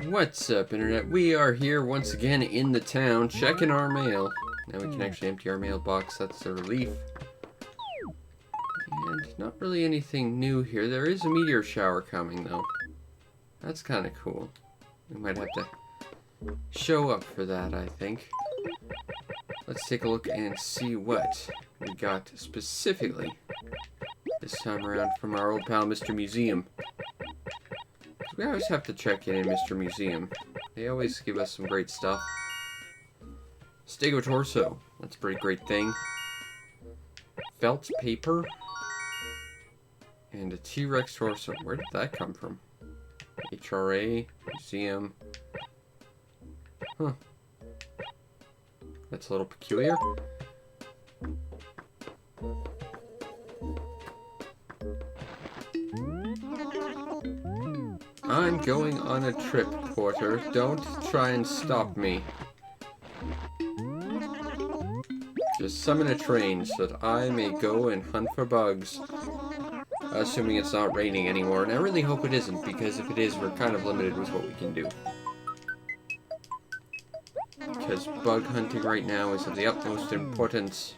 What's up, Internet? We are here once again in the town, checking our mail. Now we can actually empty our mailbox, that's a relief. And not really anything new here. There is a meteor shower coming, though. That's kind of cool. We might have to show up for that, I think. Let's take a look and see what we got specifically this time around from our old pal, Mr. Museum. We always have to check in Mr. Museum. They always give us some great stuff. Stegotorso. That's a pretty great thing. Felt paper. And a T-Rex torso. Where did that come from? HRA. Museum. Huh. That's a little peculiar. I'm going on a trip, Porter. Don't try and stop me. Just summon a train so that I may go and hunt for bugs. Assuming it's not raining anymore, and I really hope it isn't, because if it is, we're kind of limited with what we can do. Because bug hunting right now is of the utmost importance.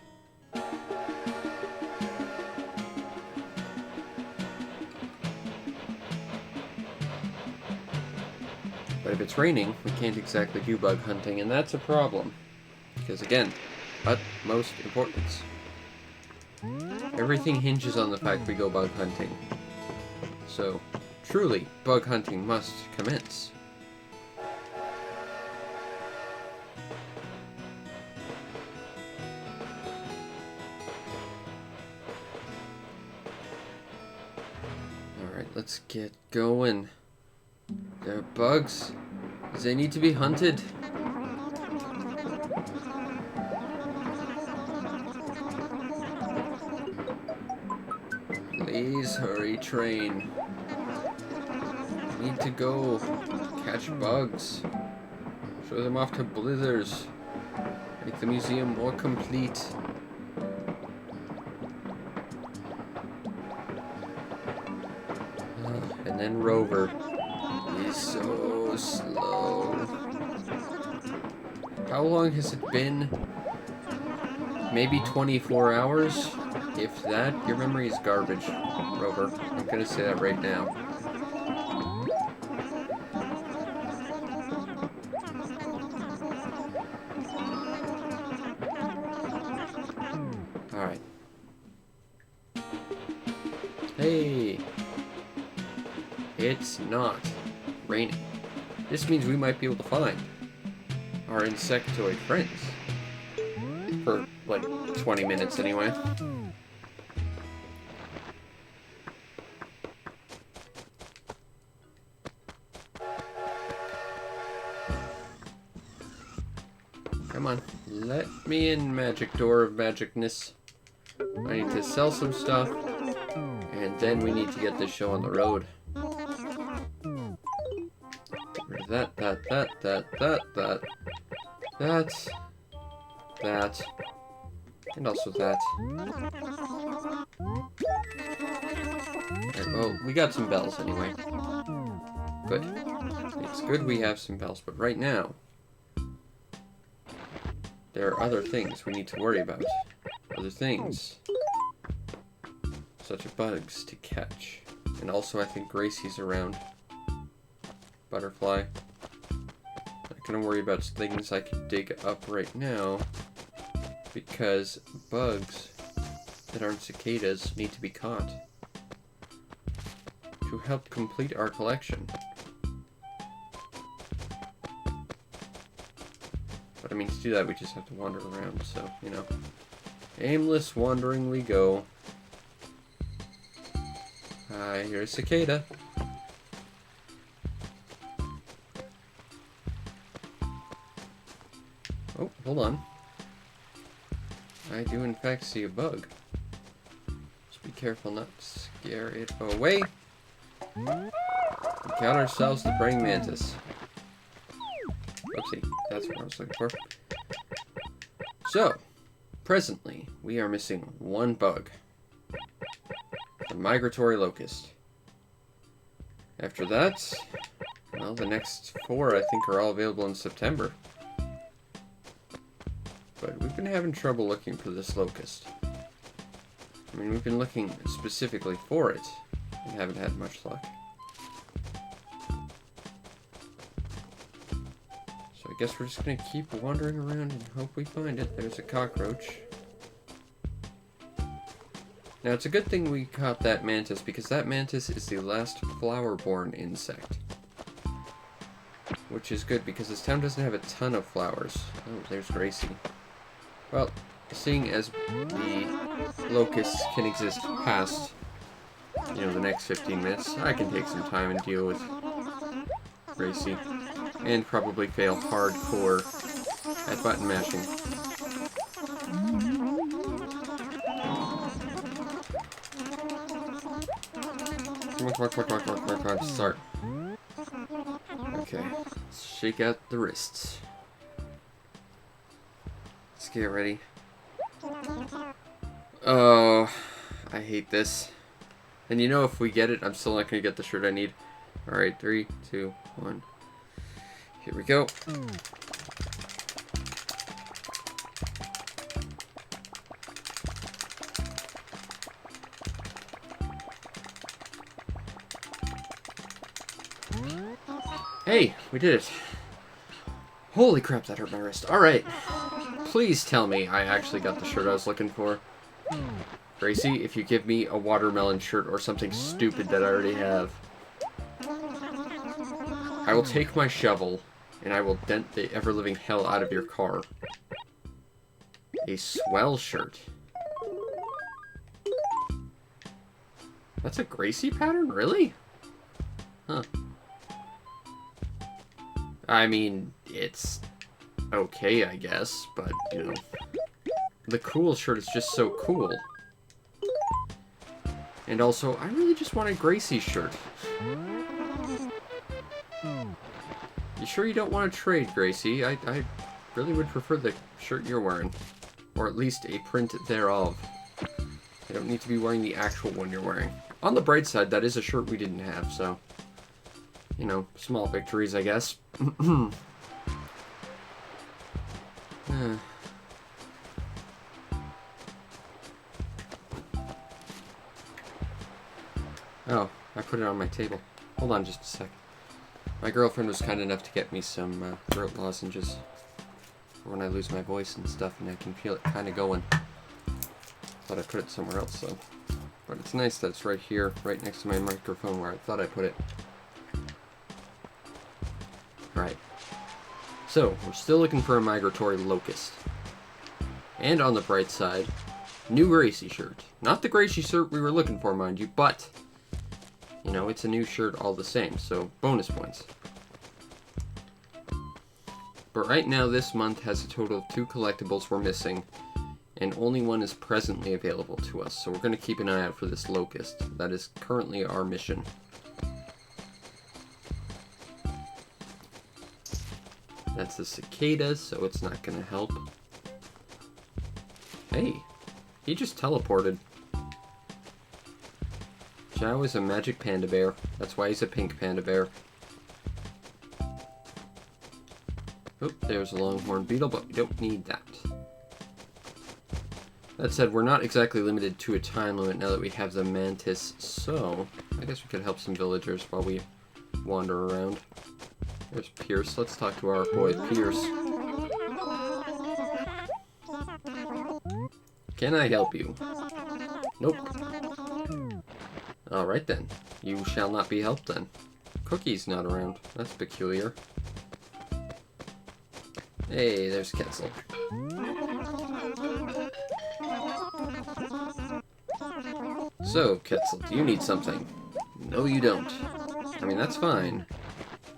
But if it's raining, we can't exactly do bug hunting, and that's a problem. Because again, utmost importance. Everything hinges on the fact we go bug hunting. So, truly, bug hunting must commence. Alright, let's get going. There are bugs. They need to be hunted. Please hurry, train. Need to go catch bugs. Show them off to Blithers. Make the museum more complete. And then Rover. He's so slow. How long has it been? Maybe 24 hours? If that, your memory is garbage, Rover. I'm gonna say that right now. Alright. Hey! It's not raining. This means we might be able to find our insectoid friends. For, like, 20 minutes anyway. Come on, let me in, magic door of magicness. I need to sell some stuff, and then we need to get this show on the road. Get rid of that, and also that. Right, well, we got some bells anyway. Good. It's good we have some bells, but right now, there are other things we need to worry about. Other things. Such as bugs to catch. And also I think Gracie's around. Butterfly. Not gonna worry about things I can dig up right now. Because bugs that aren't cicadas need to be caught. To help complete our collection. But I mean, to do that, we just have to wander around, so, you know. Aimless wandering we go. I hear a cicada. Oh, hold on. I do in fact see a bug. Just be careful not to scare it away. We got ourselves the praying mantis. Oopsie, that's what I was looking for. So, presently, we are missing one bug. The migratory locust. After that, well, the next 4 I think are all available in September. But we've been having trouble looking for this locust. I mean, we've been looking specifically for it and haven't had much luck. So I guess we're just gonna keep wandering around and hope we find it. There's a cockroach. Now, it's a good thing we caught that mantis, because that mantis is the last flower-born insect. Which is good, because this town doesn't have a ton of flowers. Oh, there's Gracie. Well, seeing as the locusts can exist past, you know, the next 15 minutes, I can take some time and deal with Gracie. And probably fail hardcore at button mashing. Come on, start. Okay, let's shake out the wrists. Let's get ready. Oh, I hate this. And you know, if we get it, I'm still not gonna get the shirt I need. Alright, 3, 2, 1. Here we go. Hey, we did it. Holy crap, that hurt my wrist. Alright. Please tell me I actually got the shirt I was looking for. Gracie, if you give me a watermelon shirt or something stupid that I already have, I will take my shovel and I will dent the ever-living hell out of your car. A swell shirt. That's a Gracie pattern? Really? Huh. I mean, it's okay, I guess, but, you know, the cool shirt is just so cool. And also, I really just want a Gracie shirt. You sure you don't want to trade, Gracie? I really would prefer the shirt you're wearing. Or at least a print thereof. I don't need to be wearing the actual one you're wearing. On the bright side, that is a shirt we didn't have, so... You know, small victories, I guess. Oh, I put it on my table. Hold on just a sec. My girlfriend was kind enough to get me some throat lozenges for when I lose my voice and stuff, and I can feel it kind of going. Thought I put it somewhere else, though. But it's nice that it's right here, right next to my microphone where I thought I put it. Alright. So, we're still looking for a migratory locust. And on the bright side, new Gracie shirt. Not the Gracie shirt we were looking for, mind you, but, you know, it's a new shirt all the same, so bonus points. But right now, this month has a total of 2 collectibles we're missing, and only one is presently available to us, so we're going to keep an eye out for this locust. That is currently our mission. That's a cicada, so it's not gonna help. Hey, he just teleported. Zhao is a magic panda bear. That's why he's a pink panda bear. Oop, there's a longhorn beetle, but we don't need that. That said, we're not exactly limited to a time limit now that we have the mantis, so I guess we could help some villagers while we wander around. There's Pierce. Let's talk to our boy Pierce. Can I help you? Nope. Alright then. You shall not be helped then. Cookie's not around. That's peculiar. Hey, there's Ketzel. So, Ketzel, do you need something? No, you don't. I mean, that's fine.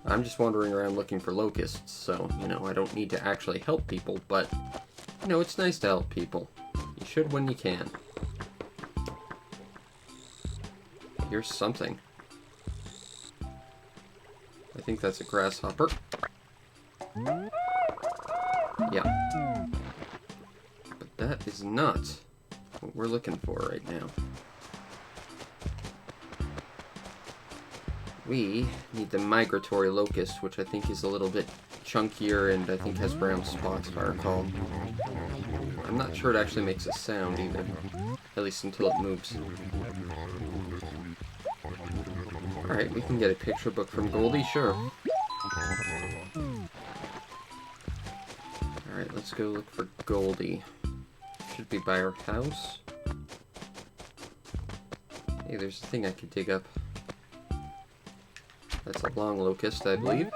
I'm just wandering around looking for locusts, so, you know, I don't need to actually help people, but, you know, it's nice to help people. You should when you can. Here's something. I think that's a grasshopper. Yeah. But that is not what we're looking for right now. we need the migratory locust, which I think is a little bit chunkier and I think has brown spots, if I recall. I'm not sure it actually makes a sound either, at least until it moves. Alright, we can get a picture book from Goldie, sure. Alright, let's go look for Goldie. Should be by our house. Hey, there's a thing I could dig up. That's a long locust, I believe.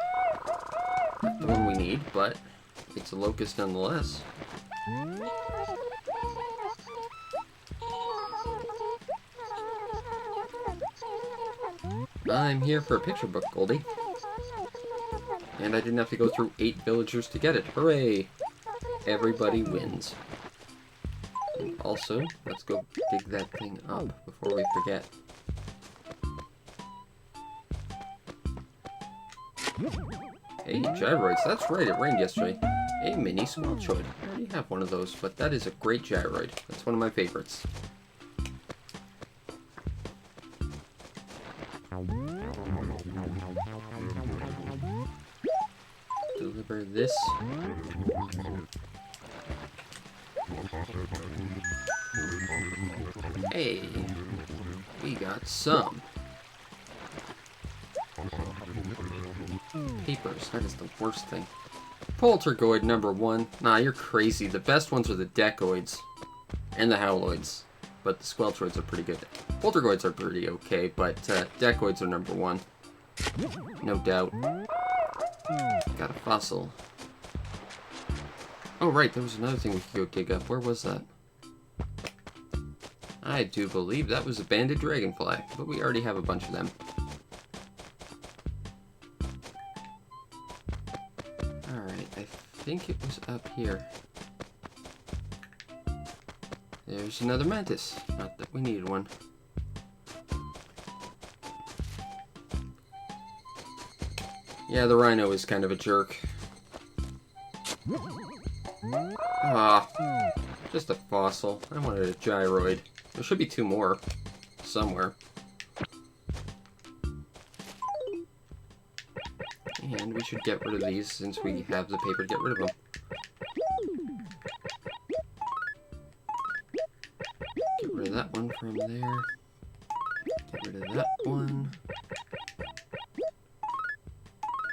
Not the one we need, but it's a locust nonetheless. I'm here for a picture book, Goldie. And I didn't have to go through 8 villagers to get it. Hooray! Everybody wins. And also, let's go dig that thing up before we forget. Hey, gyroids. That's right, it rained yesterday. A mini squelchoid. I already have one of those, but that is a great gyroid. That's one of my favorites. Deliver this. Hey, we got some papers. That is the worst thing. Poltergoid number 1. Nah, you're crazy. The best ones are the decoids and the howloids, but the squelchoids are pretty good. Poltergoids are pretty okay, but decoids are number 1. No doubt. Got a fossil. Oh right, there was another thing we could go dig up. Where was that? I do believe that was a banded dragonfly, but we already have a bunch of them. Alright, I think it was up here. There's another mantis. Not that we needed one. Yeah, the rhino is kind of a jerk. Ah, just a fossil. I wanted a gyroid. There should be 2 more somewhere. And we should get rid of these since we have the paper to get rid of them. Get rid of that one from there. Get rid of that one.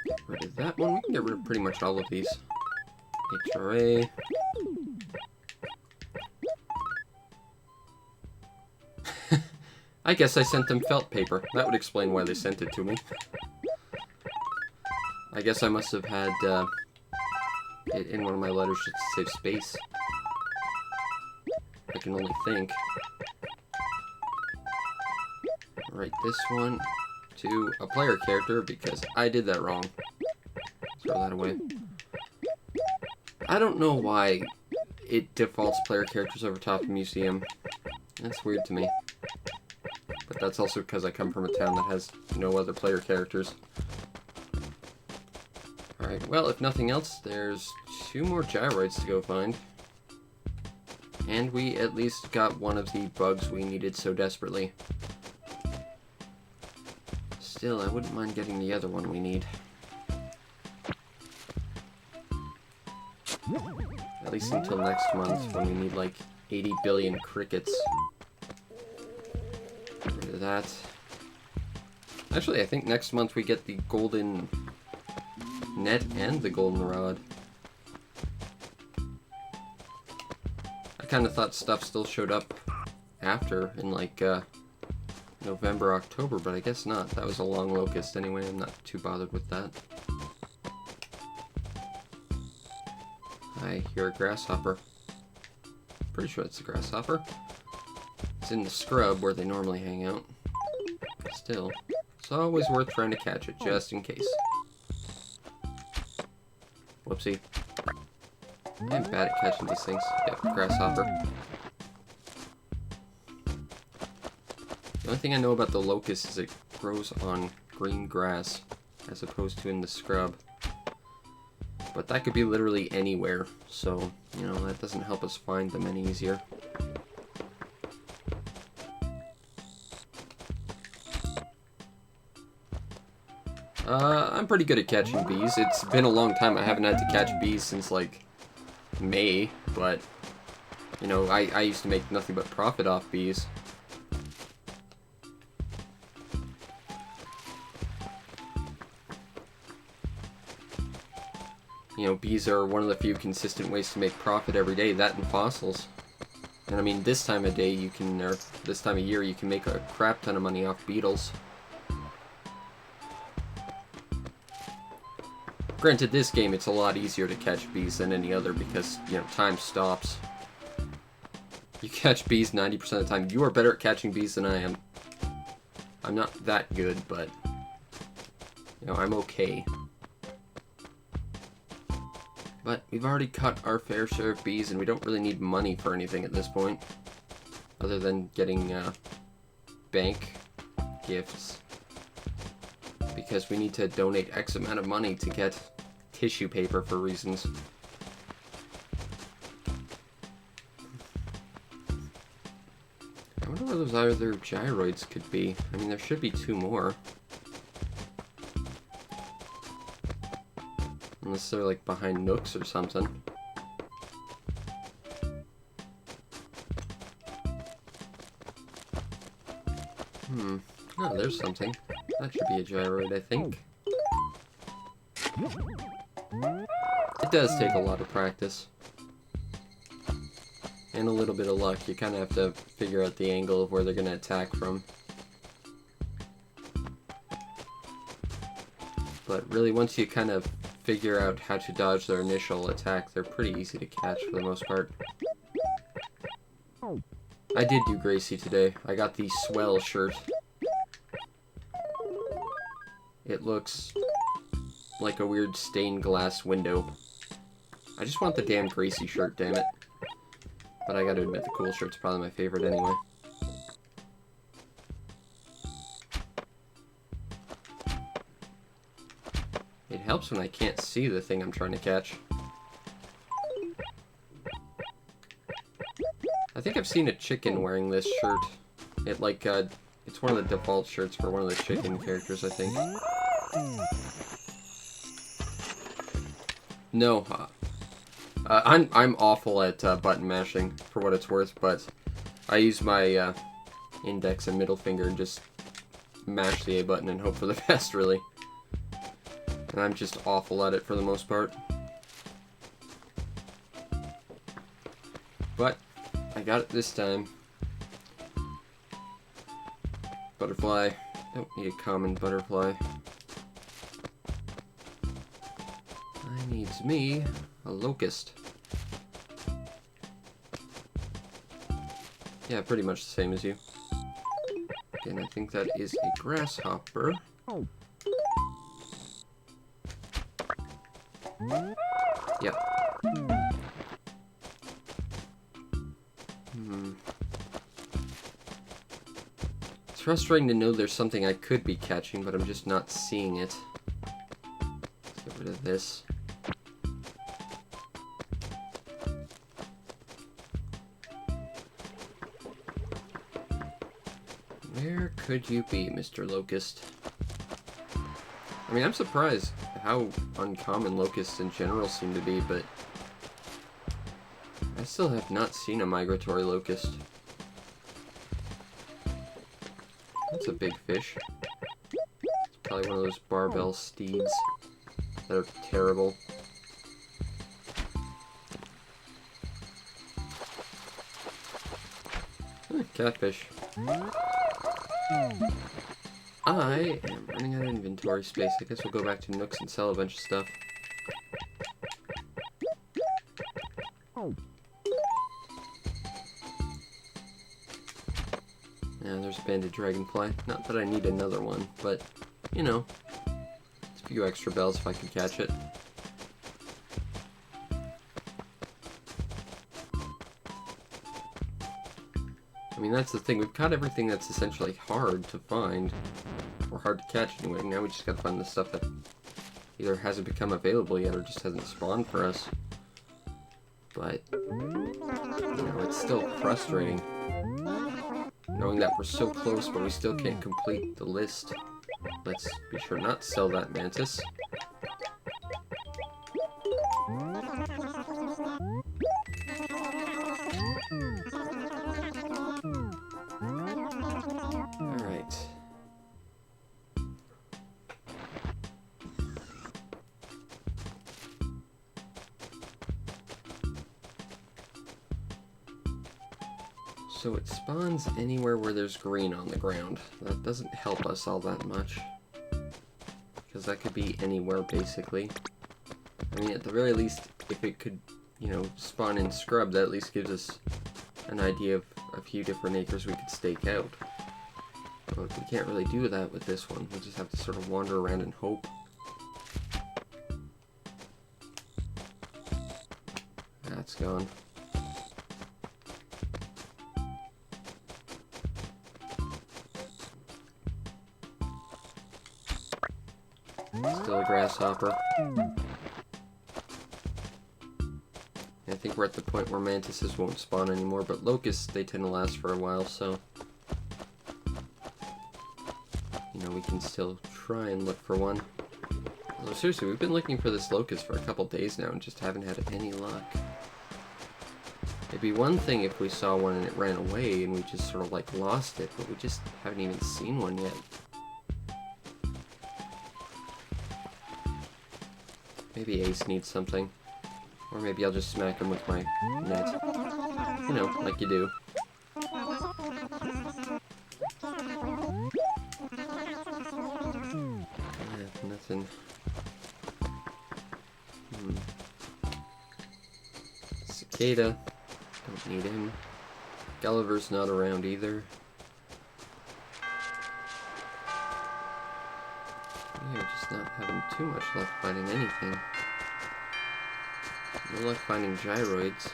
Get rid of that one. We can get rid of pretty much all of these. HRA. I guess I sent them felt paper. That would explain why they sent it to me. I guess I must have had it in one of my letters just to save space. I can only think. Write this one to a player character because I did that wrong. Throw that away. I don't know why it defaults player characters over top of museum. That's weird to me. But that's also because I come from a town that has no other player characters. Alright, well, if nothing else, there's 2 more gyroids to go find. And we at least got one of the bugs we needed so desperately. Still, I wouldn't mind getting the other one we need. At least until next month, when we need like 80 billion crickets. Get rid of that. Actually, I think next month we get the golden net and the golden rod. I kind of thought stuff still showed up after, in like November, October, but I guess not. That was a long locust anyway. I'm not too bothered with that. I hear a grasshopper. Pretty sure it's a grasshopper. It's in the scrub where they normally hang out. Still, it's always worth trying to catch it, just in case. Whoopsie. I'm bad at catching these things. Yep, grasshopper. The only thing I know about the locust is it grows on green grass, as opposed to in the scrub. But that could be literally anywhere, so, you know, that doesn't help us find them any easier. I'm pretty good at catching bees. It's been a long time. I haven't had to catch bees since, like, May, but, you know, I used to make nothing but profit off bees. You know, bees are one of the few consistent ways to make profit every day, that and fossils. And I mean, this time of day you can, or this time of year you can make a crap ton of money off beetles. Granted, this game it's a lot easier to catch bees than any other because, you know, time stops. You catch bees 90% of the time. You are better at catching bees than I am. I'm not that good, but, you know, I'm okay. But we've already cut our fair share of bees, and we don't really need money for anything at this point. Other than getting bank gifts. Because we need to donate X amount of money to get tissue paper for reasons. I wonder where those other gyroids could be. I mean, there should be 2 more. Unless they're, like, behind nooks or something. Oh, there's something. That should be a gyroid, I think. It does take a lot of practice. And a little bit of luck. You kind of have to figure out the angle of where they're going to attack from. But really, once you kind of figure out how to dodge their initial attack, they're pretty easy to catch for the most part. I did do Gracie today. I got the Swell shirt. It looks like a weird stained glass window. I just want the damn Gracie shirt, damn it. But I gotta admit, the cool shirt's probably my favorite anyway. It helps when I can't see the thing I'm trying to catch. I think I've seen a chicken wearing this shirt. It like, it's one of the default shirts for one of the chicken characters, I think. No, I'm awful at button mashing, for what it's worth, but I use my index and middle finger and just mash the A button and hope for the best, really. And I'm just awful at it for the most part. But I got it this time. Butterfly. Don't need a common butterfly. I needs me a locust. Yeah, pretty much the same as you. And I think that is a grasshopper. Yep. It's frustrating to know there's something I could be catching, but I'm just not seeing it. Let's get rid of this. Where could you be, Mr. Locust? I mean, I'm surprised how uncommon locusts in general seem to be, but I still have not seen a migratory locust. That's a big fish. It's probably one of those barbell steeds that are terrible. Catfish. I am running out of inventory space. I guess we'll go back to Nooks and sell a bunch of stuff. Yeah, there's a banded dragonfly. Not that I need another one, but, you know, it's a few extra bells if I can catch it. I mean, that's the thing. We've caught everything that's essentially hard to find, or hard to catch anyway. Now we just gotta find the stuff that either hasn't become available yet or just hasn't spawned for us. But, you know, it's still frustrating knowing that we're so close, but we still can't complete the list. Let's be sure not to sell that mantis. Alright. So it spawns anywhere where there's green on the ground. That doesn't help us all that much. Because that could be anywhere, basically. I mean, at the very least, if it could, you know, spawn in scrub, that at least gives us an idea of a few different acres we could stake out. But we can't really do that with this one. We'll just have to sort of wander around and hope. That's gone. Still a grasshopper. I think we're at the point where mantises won't spawn anymore, but locusts, they tend to last for a while, so... you know, we can still try and look for one. Although seriously, we've been looking for this locust for a couple days now and just haven't had any luck. It'd be one thing if we saw one and it ran away and we just sort of like lost it, but we just haven't even seen one yet. Maybe Ace needs something. Or maybe I'll just smack him with my net. You know, like you do. Yeah, nothing. Cicada. Don't need him. Gulliver's not around either. We're just not having too much luck finding anything. No luck finding gyroids.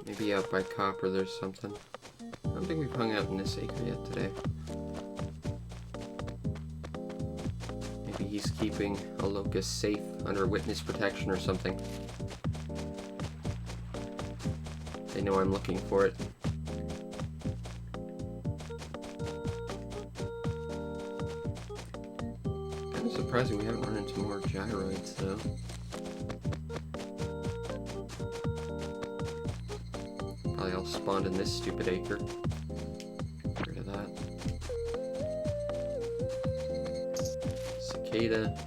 Maybe out by copper there's something. I don't think we've hung out in this acre yet today. Maybe he's keeping a locust safe under witness protection or something. They know I'm looking for it. Kind of surprising we haven't run into more gyroids though. Probably all spawned in this stupid acre. Get rid of that. Cicada.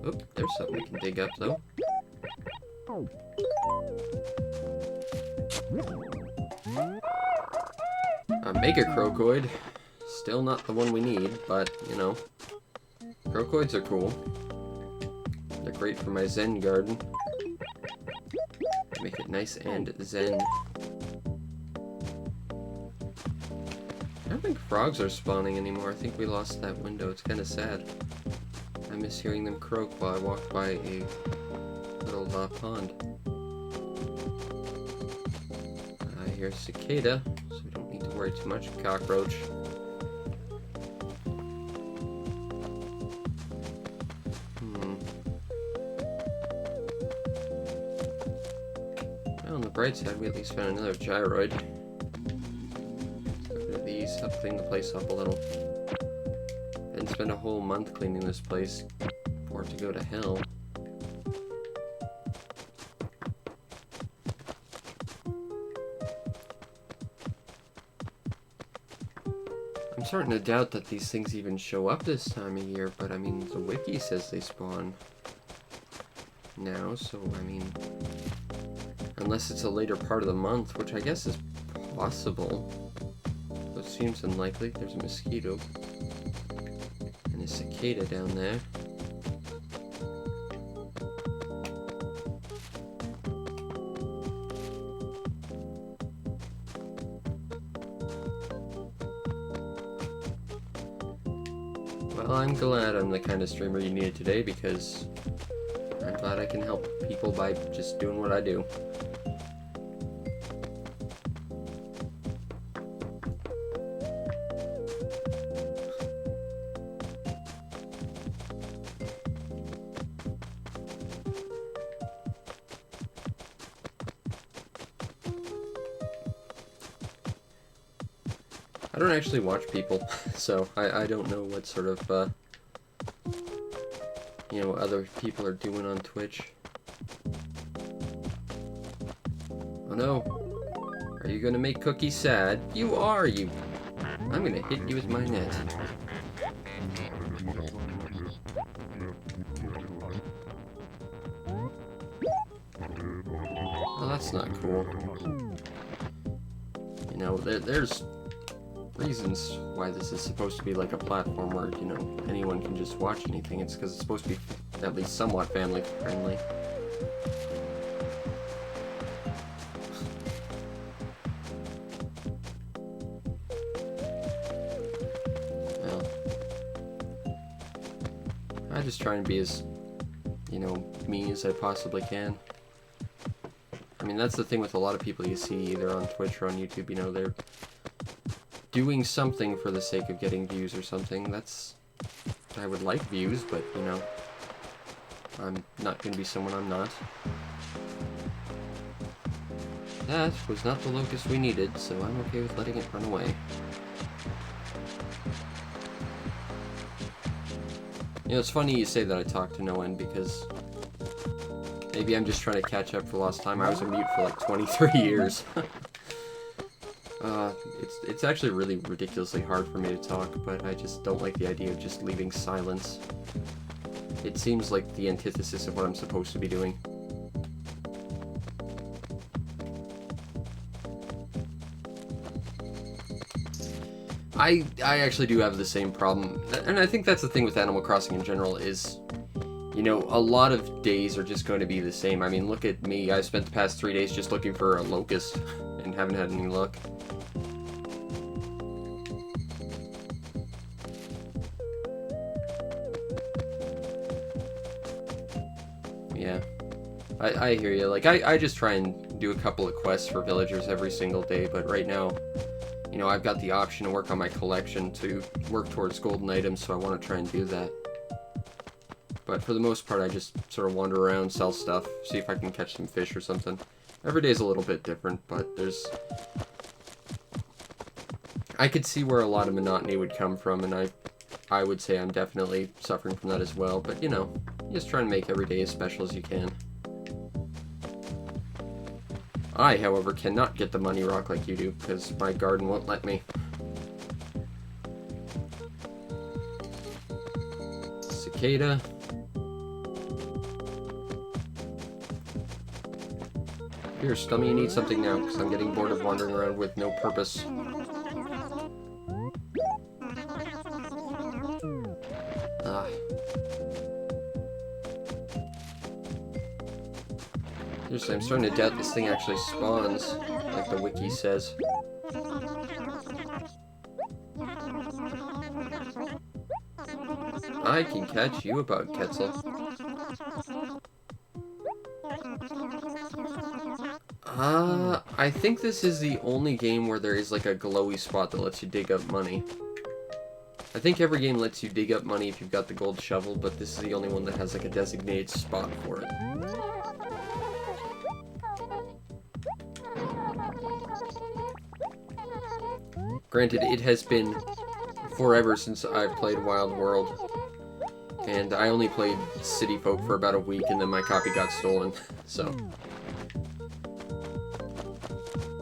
Oop, there's something we can dig up though. A mega crocoid. Still not the one we need, but, you know. Crocoids are cool. They're great for my zen garden. Make it nice and zen. I don't think frogs are spawning anymore. I think we lost that window. It's kind of sad. I miss hearing them croak while I walked by a little pond. I hear cicada, so we don't need to worry too much. Cockroach. Well, on the bright side, we at least found another gyroid. Get rid of these, help clean the place up a little. Didn't spend a whole month cleaning this place for it to go to hell. I'm starting to doubt that these things even show up this time of year, but I mean, the wiki says they spawn now, so I mean, unless it's a later part of the month, which I guess is possible, but it seems unlikely. There's a mosquito and a cicada down there. Well, I'm glad I'm the kind of streamer you needed today, because I'm glad I can help people by just doing what I do. I don't actually watch people, so I don't know what sort of, you know, other people are doing on Twitch. Oh no. Are you gonna make Cookie sad? You are, you... I'm gonna hit you with my net. Oh, that's not cool. You know, there's reasons why this is supposed to be like a platform where, you know, anyone can just watch anything. It's because it's supposed to be at least somewhat family friendly. Well, I just try and be as, you know, me as I possibly can. I mean, that's the thing with a lot of people you see either on Twitch or on YouTube, you know, they're doing something for the sake of getting views or something. That's... I would like views, but, you know, I'm not going to be someone I'm not. That was not the locust we needed, so I'm okay with letting it run away. You know, it's funny you say that I talk to no end, because maybe I'm just trying to catch up for lost time. I was a mute for like 23 years. It's actually really ridiculously hard for me to talk, but I just don't like the idea of just leaving silence. It seems like the antithesis of what I'm supposed to be doing. I actually do have the same problem, and I think that's the thing with Animal Crossing in general is, you know, a lot of days are just going to be the same. I mean, look at me. I spent the past 3 days just looking for a locust and haven't had any luck. Yeah, I hear you. Like, I just try and do a couple of quests for villagers every single day, but right now, you know, I've got the option to work on my collection to work towards golden items, so I want to try and do that. But for the most part, I just sort of wander around, sell stuff, see if I can catch some fish or something. Every day's a little bit different, but there's... I could see where a lot of monotony would come from, and I would say I'm definitely suffering from that as well. But, you know, you just try and make every day as special as you can. I, however, cannot get the money rock like you do, because my garden won't let me. Cicada. Here, Stummy, you need something now, because I'm getting bored of wandering around with no purpose. Ah. Seriously, I'm starting to doubt this thing actually spawns, like the wiki says. I can catch you a bug, Quetzal. I think this is the only game where there is like a glowy spot that lets you dig up money. I think every game lets you dig up money if you've got the gold shovel, but this is the only one that has like a designated spot for it. Granted, it has been forever since I've played Wild World, and I only played City Folk for about a week, and then my copy got stolen, so...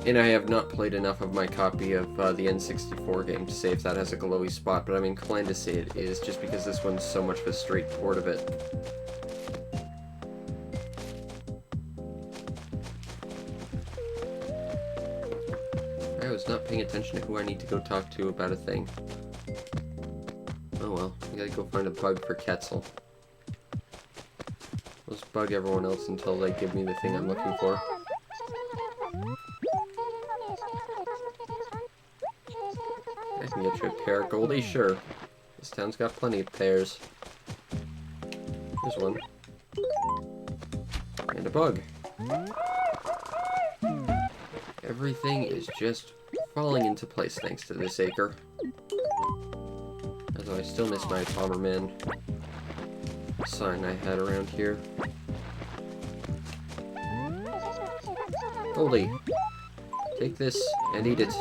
And I have not played enough of my copy of the N64 game to say if that has a glowy spot, but I'm inclined to say it is, just because this one's so much of a straight port of it. I was not paying attention to who I need to go talk to about a thing. Oh well, I gotta go find a bug for Quetzal. I'll just bug everyone else until they give me the thing I'm looking for. I can get you a pear, Goldie, sure. This town's got plenty of pears. Here's one. And a bug. Everything is just falling into place thanks to this acre. Although I still miss my Bomberman sign I had around here. Goldie, take this and eat it.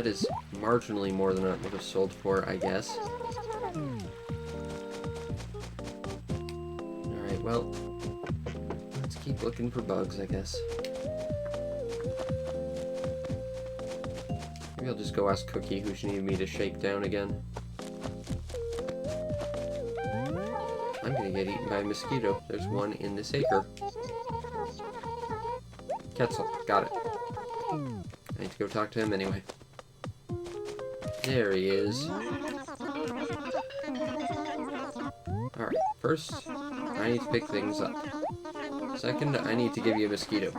That is marginally more than I would have sold for, I guess. Alright, well, let's keep looking for bugs, I guess. Maybe I'll just go ask Cookie who she needed me to shake down again. I'm gonna get eaten by a mosquito. There's one in this acre. Quetzal, got it. I need to go talk to him anyway. There he is. Alright, first, I need to pick things up. Second, I need to give you a mosquito.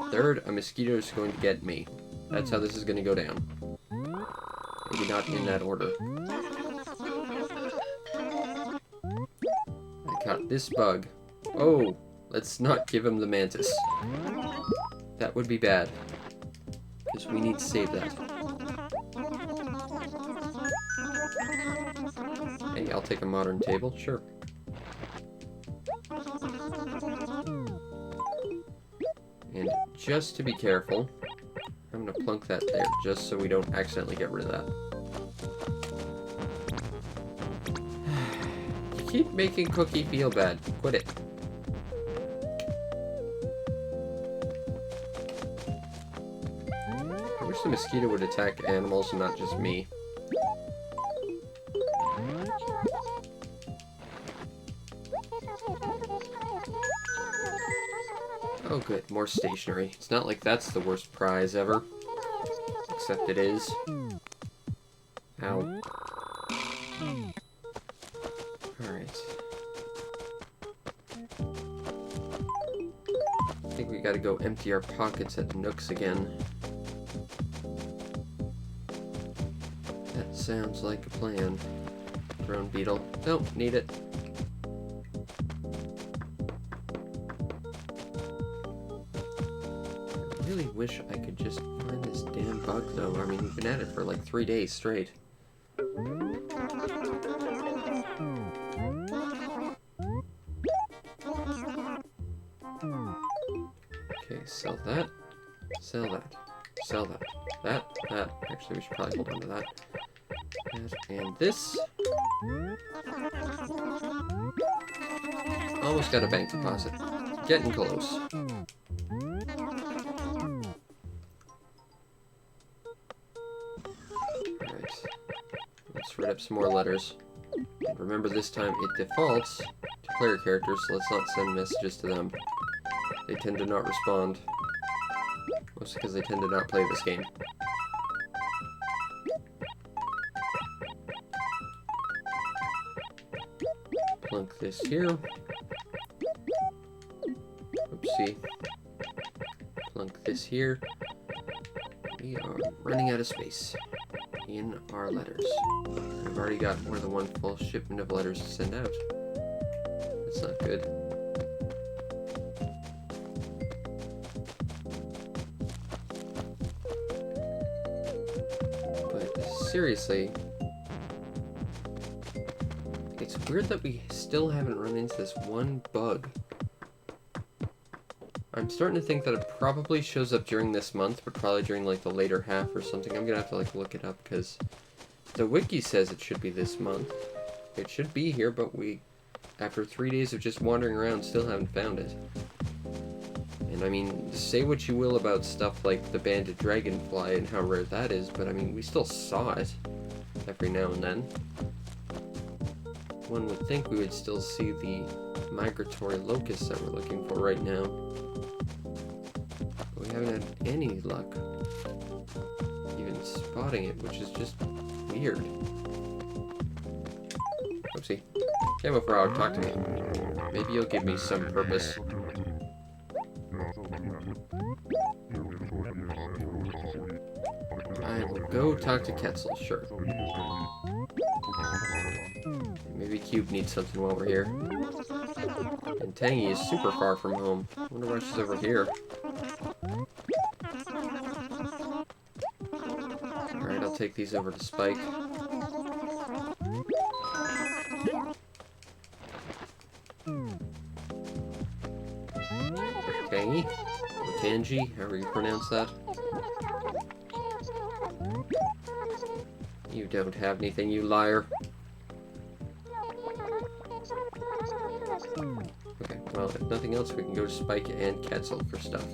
Third, a mosquito is going to get me. That's how this is going to go down. Maybe not in that order. I caught this bug. Oh, let's not give him the mantis. That would be bad. Because we need to save that. Hey, I'll take a modern table, sure. And just to be careful, I'm gonna plunk that there, just so we don't accidentally get rid of that. You keep making Cookie feel bad. Quit it. I wish the mosquito would attack animals and not just me. Oh good, more stationery. It's not like that's the worst prize ever. Except it is. Ow. Alright. I think we gotta go empty our pockets at Nook's again. That sounds like a plan. Drone beetle. Don't need it. I really wish I could just find this damn bug though. I mean, we've been at it for like 3 days straight. Okay, sell that. Sell that. Sell that. That. Actually, we should probably hold on to that. That and this. Almost got a bank deposit. Getting close. Alright. Let's write up some more letters. And remember, this time it defaults to player characters, so let's not send messages to them. They tend to not respond. Mostly because they tend to not play this game. Plunk this here. Oopsie. Plunk this here. We are running out of space in our letters. I've already got more than one full shipment of letters to send out. That's not good. But seriously, it's weird that we still haven't run into this one bug. I'm starting to think that it probably shows up during this month, but probably during like the later half or something. I'm gonna have to like look it up because the wiki says it should be this month. It should be here, but we, after 3 days of just wandering around, still haven't found it. And I mean, say what you will about stuff like the banded dragonfly and how rare that is, but I mean, we still saw it every now and then. One would think we would still see the migratory locusts that we're looking for right now. But we haven't had any luck even spotting it, which is just weird. Oopsie. Camo Frog, talk to me. Maybe you'll give me some purpose. I will go talk to Quetzal, sure. Maybe Cube needs something while we're here. And Tangy is super far from home. I wonder why she's over here. Alright, I'll take these over to Spike. Tangy? Or Tangy, however you pronounce that. don't have anything, you liar. Okay, well, if nothing else, we can go to Spike and Quetzal for stuff.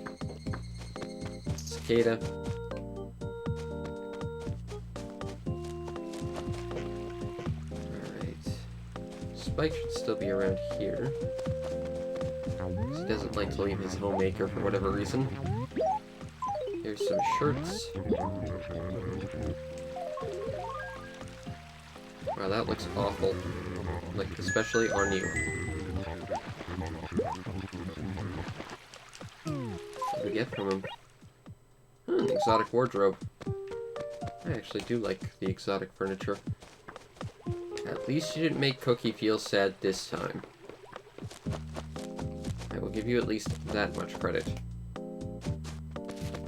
Cicada. Alright. Spike should still be around here. He doesn't like to leave his homemaker for whatever reason. Here's some shirts. Wow, that looks awful. Like, especially on you. What do we get from him? An exotic wardrobe. I actually do like the exotic furniture. At least you didn't make Cookie feel sad this time. I will give you at least that much credit.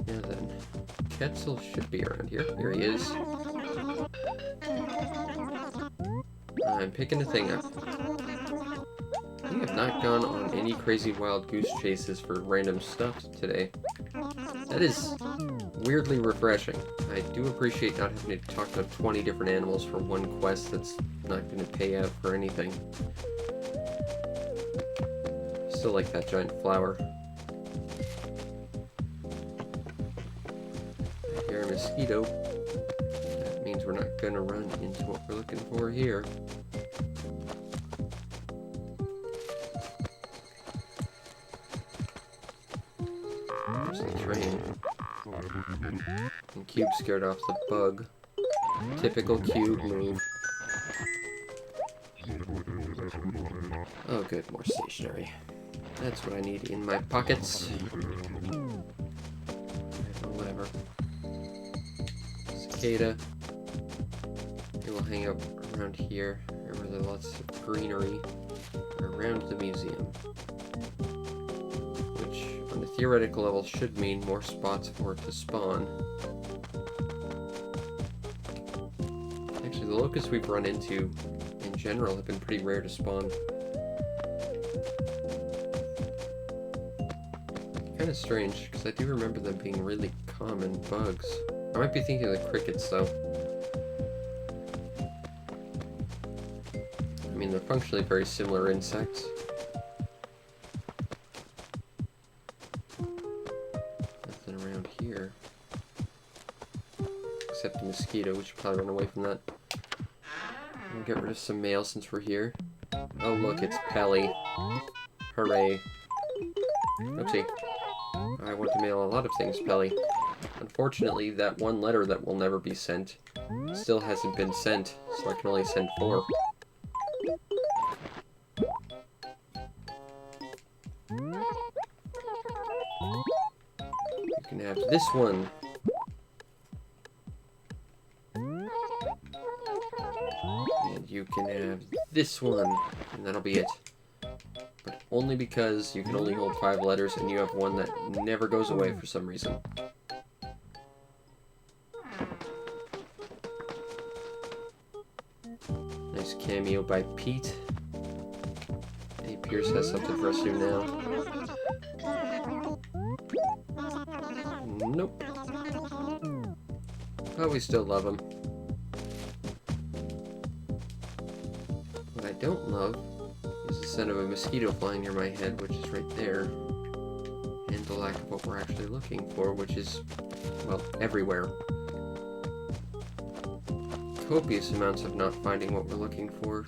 Now then, Quetzal should be around here. Here he is. I'm picking a thing up. We have not gone on any crazy wild goose chases for random stuff today. That is weirdly refreshing. I do appreciate not having to talk to 20 different animals for one quest that's not going to pay out for anything. Still like that giant flower. I hear a mosquito. That means we're not going to run into what we're looking for here. There's the train. And Cube scared off the bug. Typical Cube move. Oh good, more stationery. That's what I need in my pockets. Whatever. Cicada. It will hang out around here, where there's lots of greenery, around the museum. Which, on a theoretical level, should mean more spots for it to spawn. Actually, the locusts we've run into, in general, have been pretty rare to spawn. Kind of strange, because I do remember them being really common bugs. I might be thinking of the crickets, though. I mean, they're functionally very similar insects. Nothing around here. Except a mosquito, we should probably run away from that. We'll get rid of some mail since we're here. Oh look, it's Pelly. Hooray. Oopsie. I want to mail a lot of things, Pelly. Unfortunately, that one letter that will never be sent still hasn't been sent, so I can only send 4. You can have this one. And you can have this one, and that'll be it. But only because you can only hold 5 letters and you have one that never goes away for some reason. Nice cameo by Pete. Hey, Pierce has something for us to do now. Nope. But we still love him. What I don't love is the scent of a mosquito flying near my head, which is right there. And the lack of what we're actually looking for, which is, well, everywhere. Copious amounts of not finding what we're looking for.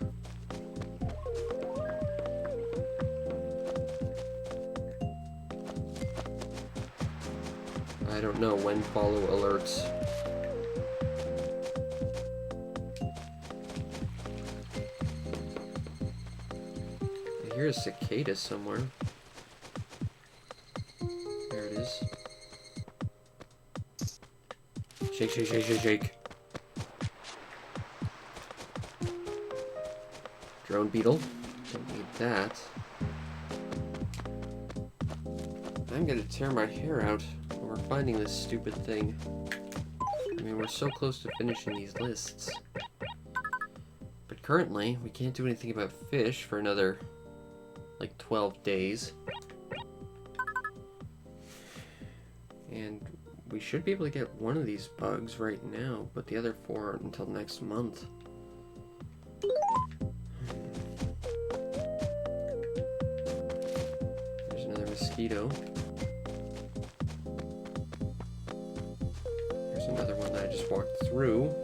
I don't know when follow alerts. I hear a cicada somewhere. There it is. Shake, shake, shake, shake, shake. Drone beetle. Don't need that. I'm gonna tear my hair out when we're finding this stupid thing. I mean, we're so close to finishing these lists. But currently, we can't do anything about fish for another, like, 12 days. And we should be able to get one of these bugs right now, but the other 4 aren't until next month. There's another mosquito. There's another one that I just walked through.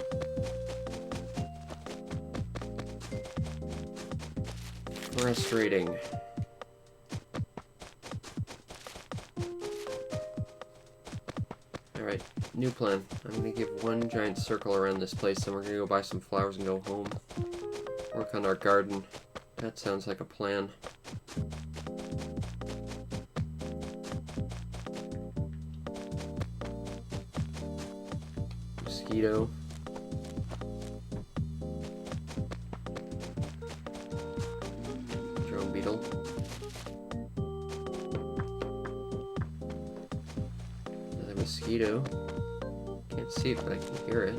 Frustrating. Alright, new plan. I'm gonna give one giant circle around this place, then we're gonna go buy some flowers and go home. Work on our garden. That sounds like a plan. Mosquito. Drone beetle. Another mosquito. Can't see it, but I can hear it.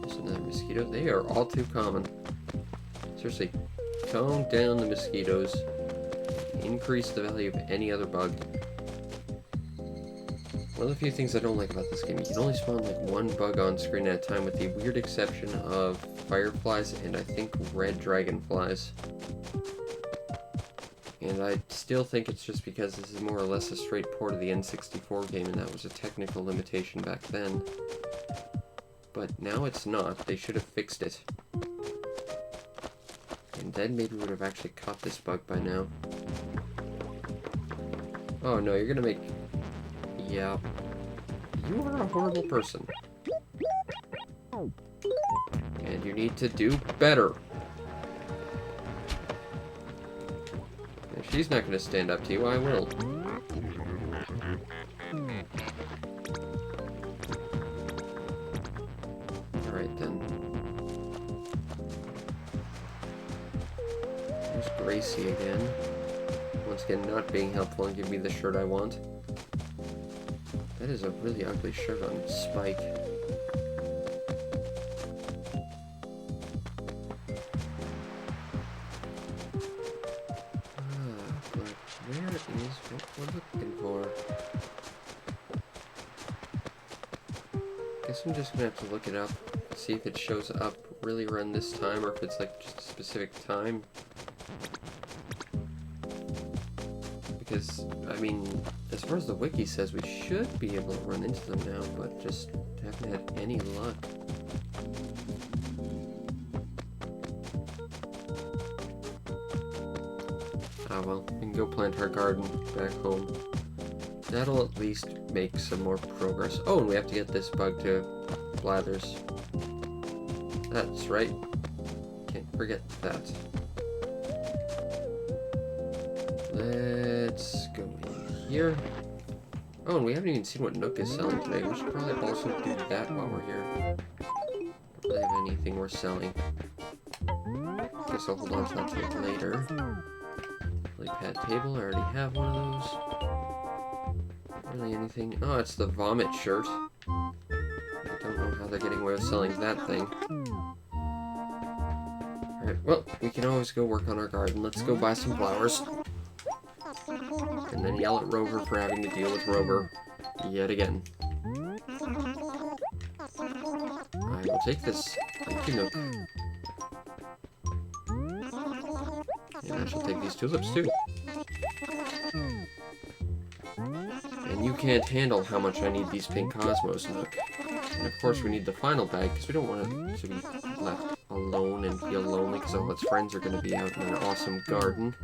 There's another mosquito. They are all too common. Seriously, tone down the mosquitoes. Increase the value of any other bug. One of the few things I don't like about this game, you can only spawn like one bug on screen at a time, with the weird exception of fireflies and I think red dragonflies. And I still think it's just because this is more or less a straight port of the N64 game, and that was a technical limitation back then. But now it's not. They should have fixed it. And then maybe we would have actually caught this bug by now. Oh no, you're gonna make... Yeah. You are a horrible person. And you need to do better. If she's not gonna stand up to you, I will. Alright then. There's Gracie again. Once again, not being helpful and giving me the shirt I want. That is a really ugly shirt on Spike. But where is what we're looking for? Guess I'm just gonna have to look it up, see if it shows up really around this time, or if it's like just a specific time. Because, I mean, as far as the wiki says, we should be able to run into them now, but just haven't had any luck. Ah well, we can go plant our garden back home. That'll at least make some more progress. Oh, and we have to get this bug to Blathers. That's right. Can't forget that. Let's go in here. Oh, and we haven't even seen what Nook is selling today. We should probably also do that while we're here. Don't really have anything we're selling. Guess I'll hold on to that till later. Lily pad table, I already have one of those. Not really anything. Oh, it's the vomit shirt. I don't know how they're getting away with selling that thing. Alright, well, we can always go work on our garden. Let's go buy some flowers. And then yell at Rover for having to deal with Rover yet again. I will take this. Thank you, Nook. And I shall take these tulips too. And you can't handle how much I need these pink cosmos, Nook. And of course we need the final bag, because we don't want it to be left alone and feel lonely because all its friends are going to be out in an awesome garden.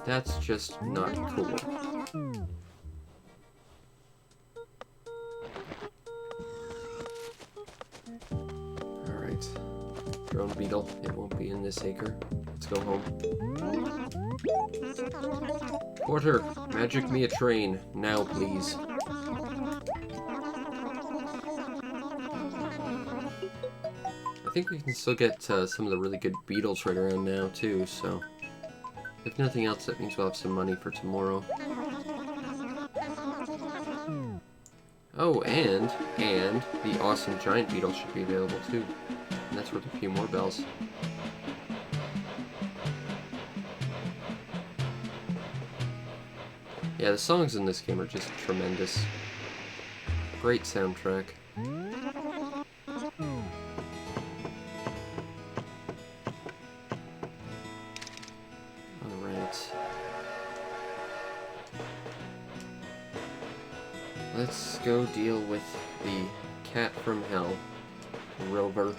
That's just not cool. Alright. Drone beetle. It won't be in this acre. Let's go home. Porter, magic me a train. Now, please. I think we can still get some of the really good beetles right around now, too, so... If nothing else, that means we'll have some money for tomorrow. Oh, and the awesome giant beetle should be available too. And that's worth a few more bells. Yeah, the songs in this game are just tremendous. Great soundtrack. Alright. Let's go deal with the cat from hell, Rover.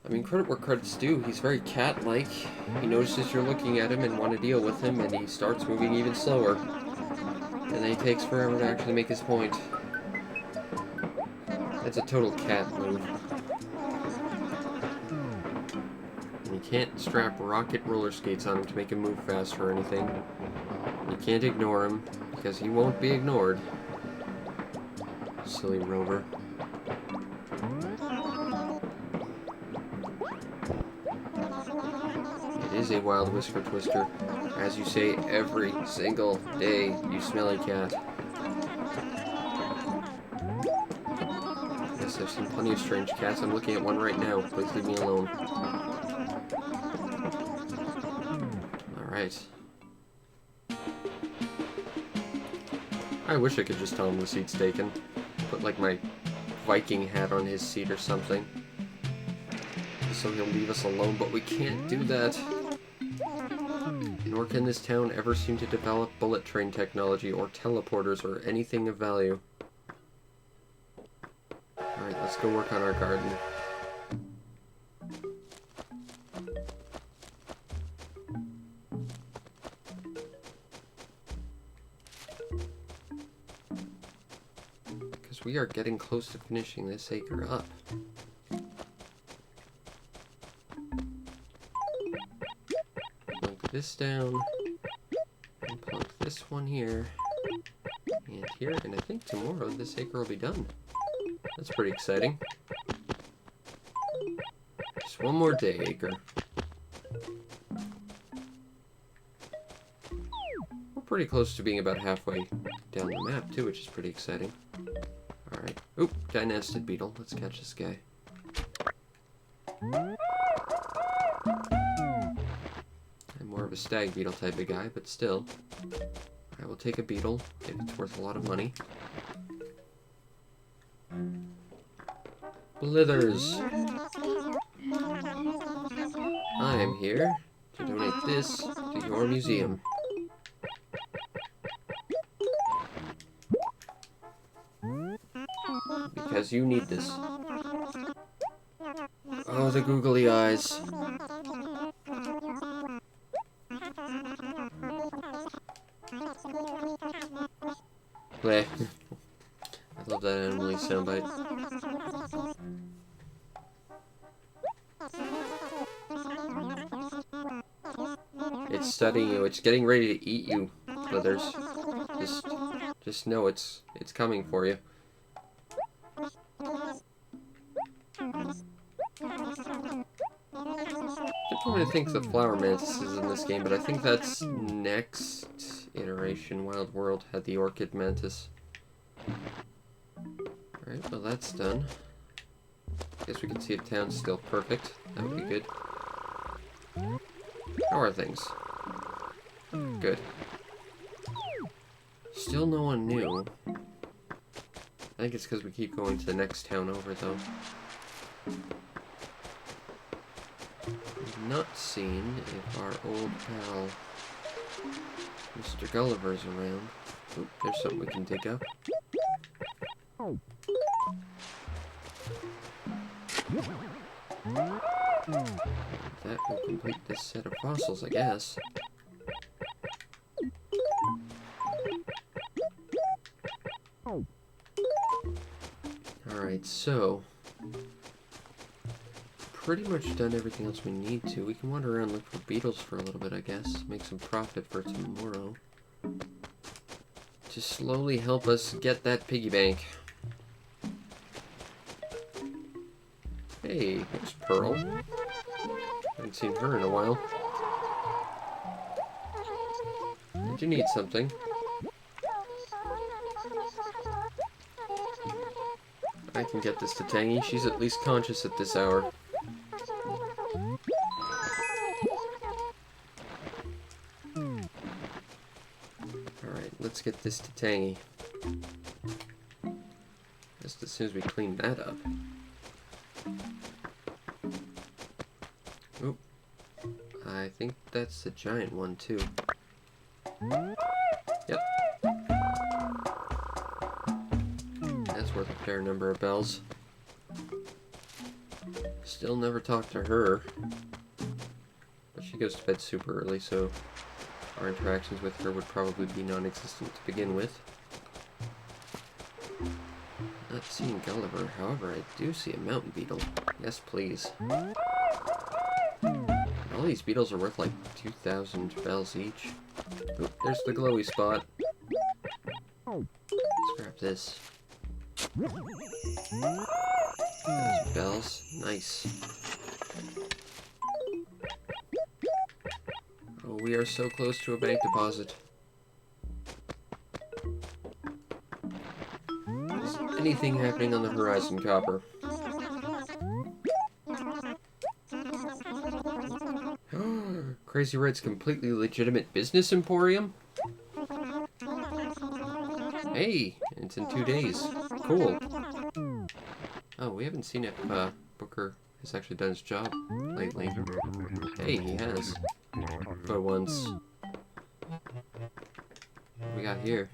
I mean, credit where credit's due. He's very cat-like. He notices you're looking at him and want to deal with him, and he starts moving even slower. And then he takes forever to actually make his point. That's a total cat move. And you can't strap rocket roller skates on him to make him move faster or anything. You can't ignore him, because he won't be ignored. Silly Rover. It is a wild whisker twister. As you say every single day, you smelly cat. Yes, I've seen plenty of strange cats. I'm looking at one right now. Please leave me alone. Alright. I wish I could just tell him the seat's taken. Put, like, my Viking hat on his seat or something. So he'll leave us alone, but we can't do that. Nor can this town ever seem to develop bullet train technology or teleporters or anything of value. Alright, let's go work on our garden. Because we are getting close to finishing this acre up. This down, and plunk this one here, and here, and I think tomorrow this acre will be done. That's pretty exciting. Just one more day, acre. We're pretty close to being about halfway down the map, too, which is pretty exciting. Alright. Oop, giant-nested beetle. Let's catch this guy. More of a stag beetle type of guy, but still. I will take a beetle if it's worth a lot of money. Blithers! I am here to donate this to your museum. Because you need this. Oh, the googly eyes. Bleh. I love that Animal soundbite. It's studying you. It's getting ready to eat you, Blithers. Just know it's coming for you. I'm trying to think the flower mantises in this game, but I think that's next iteration. Wild World had the orchid mantis. Alright, well that's done. Guess we can see if town's still perfect. That would be good. How are things? Good. Still no one new. I think it's because we keep going to the next town over, though. We've not seen if our old pal Mr. Gulliver's around. Oop, there's something we can dig up. That will complete this set of fossils, I guess. Alright, so pretty much done everything else we need to. We can wander around and look for beetles for a little bit, I guess. Make some profit for tomorrow. To slowly help us get that piggy bank. Hey, there's Pearl. Haven't seen her in a while. Did you need something? I can get this to Tangy. She's at least conscious at this hour. Alright, let's let's get this to Tangy. Just as soon as we clean that up. Oop. I think that's the giant one too. Yep. That's worth a fair number of bells. Still never talked to her. But she goes to bed super early, so our interactions with her would probably be non-existent to begin with. Not seeing Gulliver, however, I do see a mountain beetle. Yes, please. All these beetles are worth like 2,000 bells each. Oop, there's the glowy spot. Let's grab this. 1,000 bells. Nice. Oh, we are so close to a bank deposit. Is anything happening on the horizon, Copper? Crazy Red's completely legitimate business emporium? Hey, it's in 2 days. Cool. Oh, we haven't seen if Booker has actually done his job lately. Hey, he has. For once. What we got here?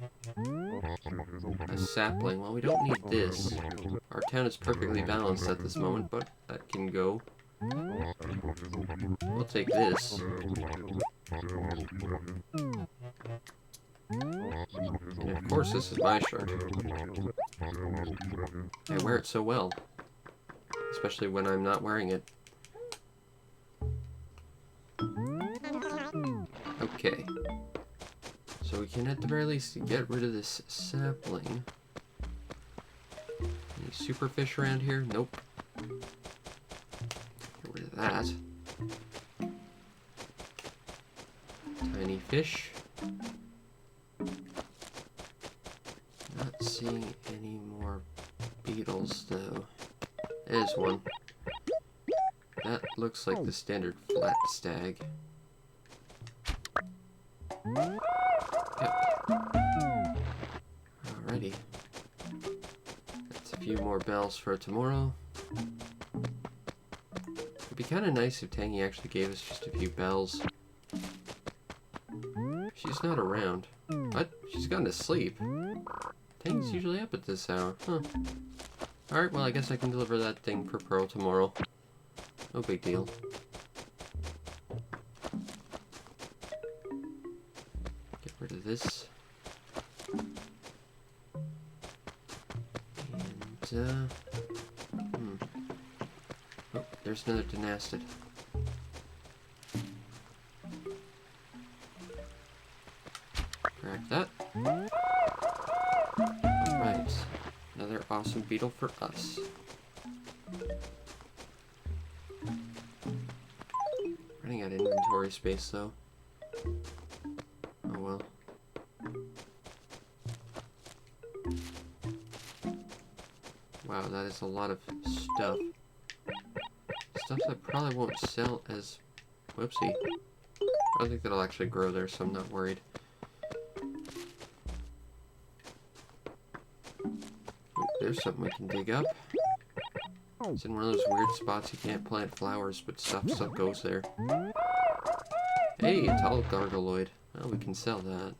A sapling. Well, we don't need this. Our town is perfectly balanced at this moment, but that can go. We'll take this. And of course, this is my shirt. I wear it so well. Especially when I'm not wearing it. Okay. So we can at the very least get rid of this sapling. Any super fish around here? Nope. Get rid of that. Tiny fish. Not seeing any more beetles though. There's one. That looks like the standard flat stag. Yep. Alrighty. That's a few more bells for tomorrow. It'd be kind of nice if Tangy actually gave us just a few bells. She's not around. What? She's gone to sleep. Tangy's usually up at this hour. Huh. Alright, well I guess I can deliver that thing for Pearl tomorrow. No big deal. Get rid of this. And, oh, there's another Dynastid. Grab that. Alright. Another awesome beetle for us. Running out of inventory space though. Oh well. Wow, that is a lot of stuff. Stuff that probably won't sell as... Whoopsie. I don't think that'll actually grow there, so I'm not worried. Ooh, there's something we can dig up. It's in one of those weird spots you can't plant flowers, but stuff goes there. Hey, a tall gargoloid. Well, we can sell that.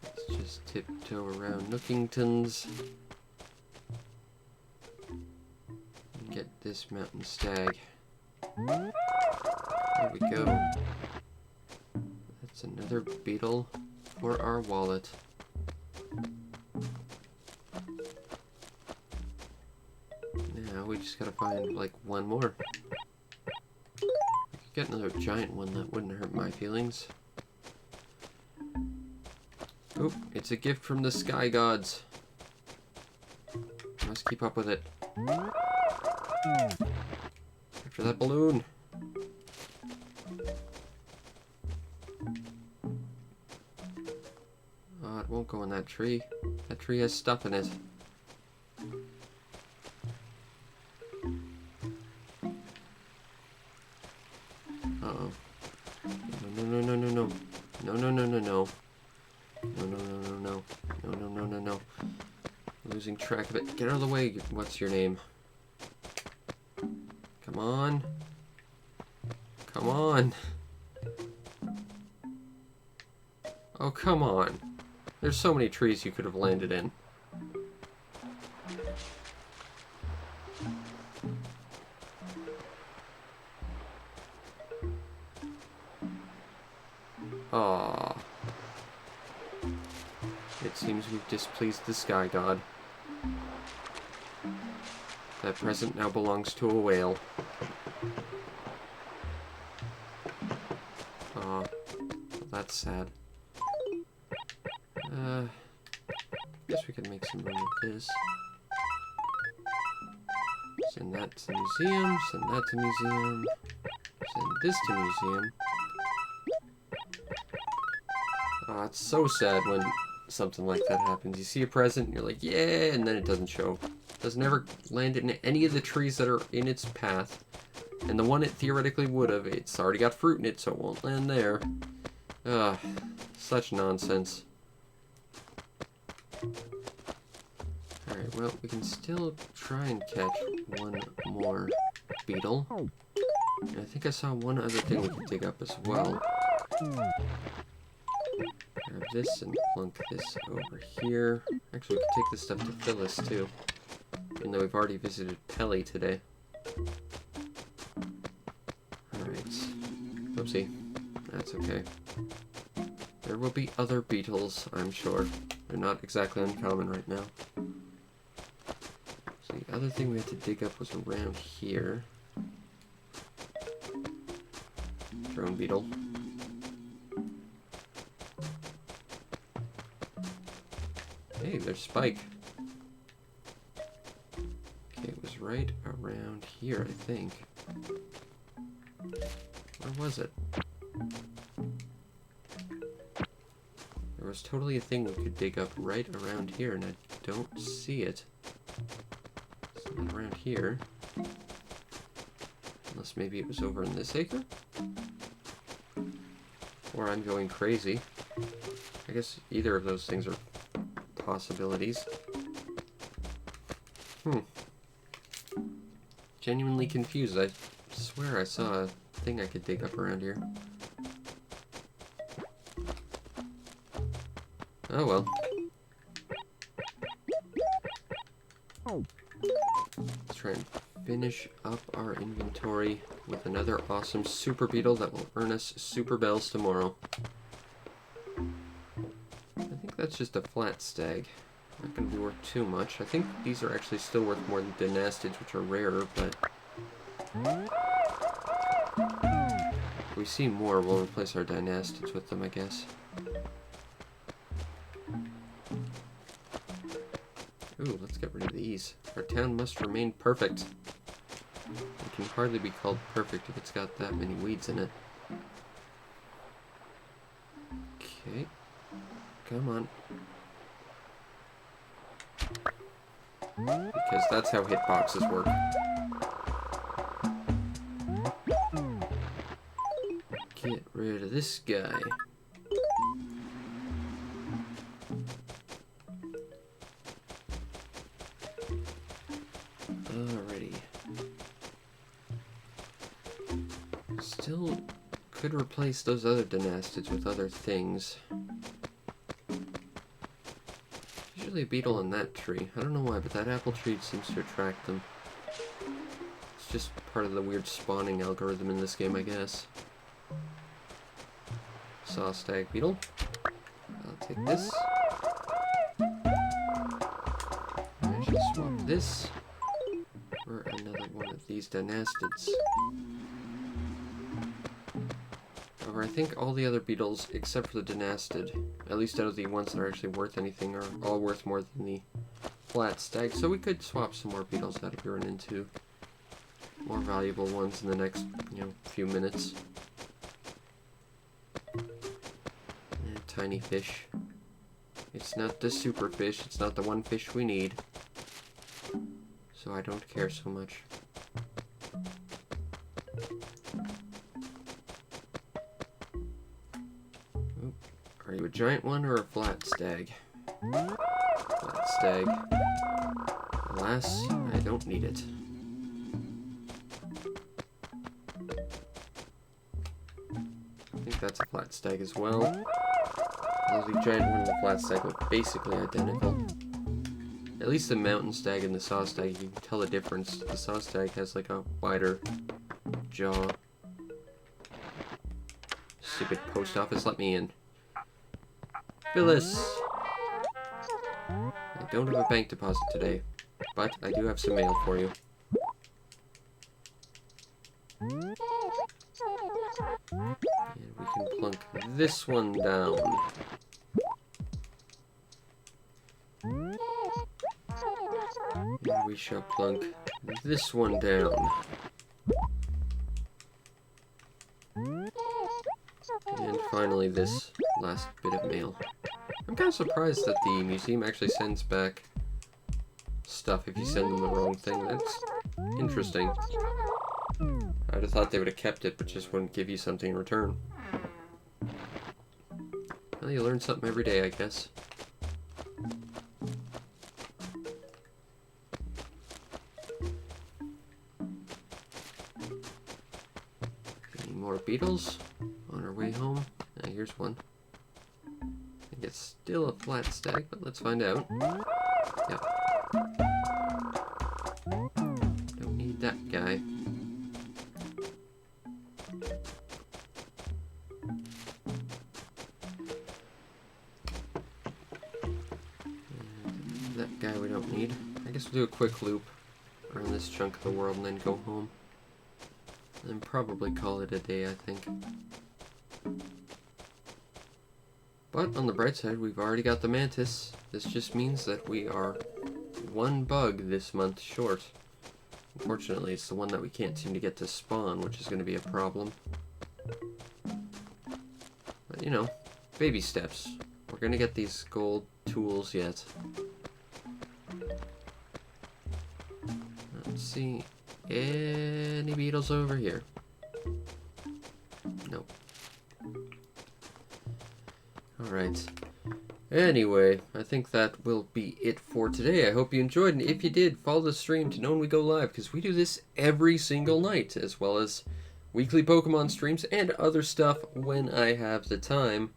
Let's just tiptoe around Nookingtons. And get this mountain stag. There we go. That's another beetle for our wallet. Now we just gotta find like one more. We could get another giant one, that wouldn't hurt my feelings. Oop, it's a gift from the sky gods. Let's keep up with it. After that balloon. Oh, it won't go in that tree. That tree has stuff in it. Uh-oh. No, no, no, no, no, no. No, no, no, no, no. No, no, no, no, no. No, no, no, no, no. Losing track of it. Get out of the way. What's your name? Come on. Come on. Oh, come on. There's so many trees you could have landed in. Aww. It seems we've displeased the sky god. That present now belongs to a whale. Aw. That's sad. Guess we could make some room with this. Send that to the museum, send that to museum, send this to museum. Ah, it's so sad when something like that happens. You see a present, and you're like, yeah, and then it doesn't show. It doesn't ever land in any of the trees that are in its path. And the one it theoretically would have, it's already got fruit in it, so it won't land there. Such nonsense. Alright, well, we can still try and catch one more beetle. And I think I saw one other thing we could dig up as well. Grab this and plunk this over here. Actually, we could take this stuff to Phyllis, too. Even though we've already visited Pelly today. Alright. Oopsie. That's okay. There will be other beetles, I'm sure. They're not exactly uncommon right now. So the other thing we had to dig up was around here. Drone beetle. Hey, there's Spike. Okay, it was right around here, I think. Where was it? There was totally a thing we could dig up right around here, and I don't see it. It's not around here. Unless maybe it was over in this acre? Or I'm going crazy. I guess either of those things are possibilities. Genuinely confused. I swear I saw a thing I could dig up around here. Oh well. Let's try and finish up our inventory with another awesome super beetle that will earn us super bells tomorrow. I think that's just a flat stag. Not going to be worth too much. I think these are actually still worth more than dynastids, which are rarer, but if we see more, we'll replace our dynastids with them, I guess. Ooh, let's get rid of these. Our town must remain perfect. It can hardly be called perfect if it's got that many weeds in it. Okay. Come on. Because that's how hitboxes work. Get rid of this guy. Alrighty. Still could replace those other dynastids with other things. Usually a beetle in that tree. I don't know why, but that apple tree seems to attract them. It's just part of the weird spawning algorithm in this game, I guess. Saw stag beetle. I'll take this. I should swap this for another one of these dynastids. However, I think all the other beetles, except for the dynastid, at least out of the ones that are actually worth anything, are all worth more than the flat stag. So we could swap some more beetles out if we run into more valuable ones in the next, few minutes. Tiny fish. It's not the super fish. It's not the one fish we need. So I don't care so much. you a giant one or a flat stag? Flat stag. Alas, I don't need it. I think that's a flat stag as well. The giant one and the flat stag look basically identical. At least the mountain stag and the saw stag, you can tell the difference. The saw stag has like a wider jaw. Stupid post office, let me in. Phyllis! I don't have a bank deposit today, but I do have some mail for you. And we can plunk this one down. And we shall plunk this one down. And finally this last bit of mail. I'm kind of surprised that the museum actually sends back stuff if you send them the wrong thing. That's interesting. I'd have thought they would have kept it, but just wouldn't give you something in return. Well, you learn something every day, I guess. Any more beetles on our way home? Here's one. I think it's still a flat stag, but let's find out. Yep. Don't need that guy. And that guy we don't need. I guess we'll do a quick loop around this chunk of the world and then go home. And probably call it a day, I think. But on the bright side, we've already got the mantis. This just means that we are one bug this month short. Unfortunately, it's the one that we can't seem to get to spawn, which is going to be a problem. But, you know, baby steps. We're going to get these gold tools yet. Let's see. Any beetles over here? Nope. Alright. Anyway, I think that will be it for today. I hope you enjoyed, and if you did, follow the stream to know when we go live, because we do this every single night, as well as weekly Pokemon streams and other stuff when I have the time,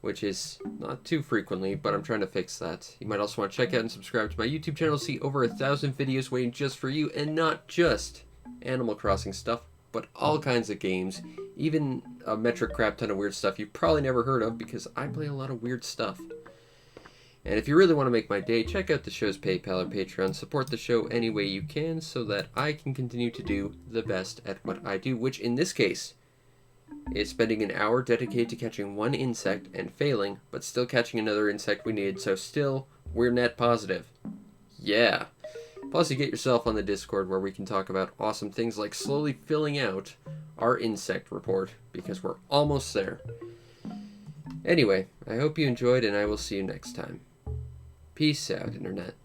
which is not too frequently, but I'm trying to fix that. You might also want to check out and subscribe to my YouTube channel to see over 1,000 videos waiting just for you, and not just Animal Crossing stuff, but all kinds of games, even a metric crap ton of weird stuff you've probably never heard of, because I play a lot of weird stuff. And if you really want to make my day, check out the show's PayPal or Patreon. Support the show any way you can so that I can continue to do the best at what I do, which in this case is spending an hour dedicated to catching one insect and failing, but still catching another insect we need, so still, we're net positive. Yeah. Plus, you get yourself on the Discord where we can talk about awesome things like slowly filling out our insect report, because we're almost there. Anyway, I hope you enjoyed, and I will see you next time. Peace out, Internet.